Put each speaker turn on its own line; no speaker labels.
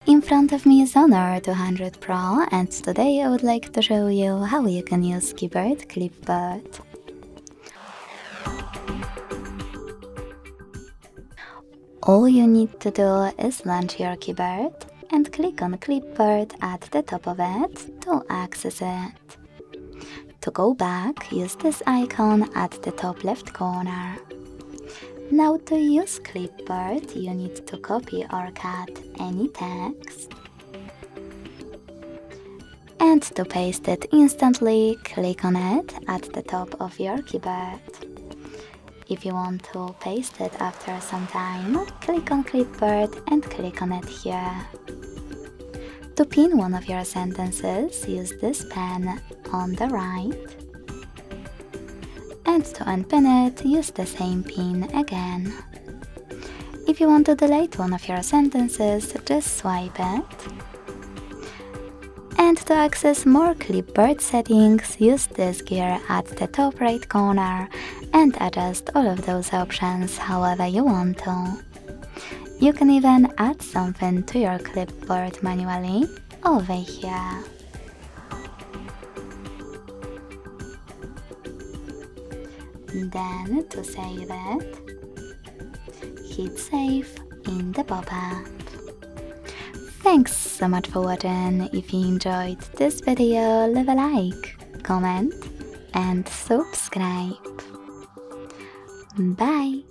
In front of me is Honor 200 Pro, and today I would like to show you how you can use keyboard Clipboard. All you need to do is launch your keyboard and click on Clipboard at the top of it to access it. To go back, use this icon at the top left corner. Now to use Clipboard, you need to copy or cut any text. And to paste it instantly, click on it at the top of your keyboard. If you want to paste it after some time, click on Clipboard and click on it here. To pin one of your sentences, use this pen on the right. And to unpin it, use the same pin again. If you want to delete one of your sentences, just swipe it. And to access more Clipboard settings, use this gear at the top right corner and adjust all of those options however you want to. You can even add something to your clipboard manually over here. Then, to save it, hit save in the pop-up. Thanks so much for watching. If you enjoyed this video, leave a like, comment and subscribe. Bye!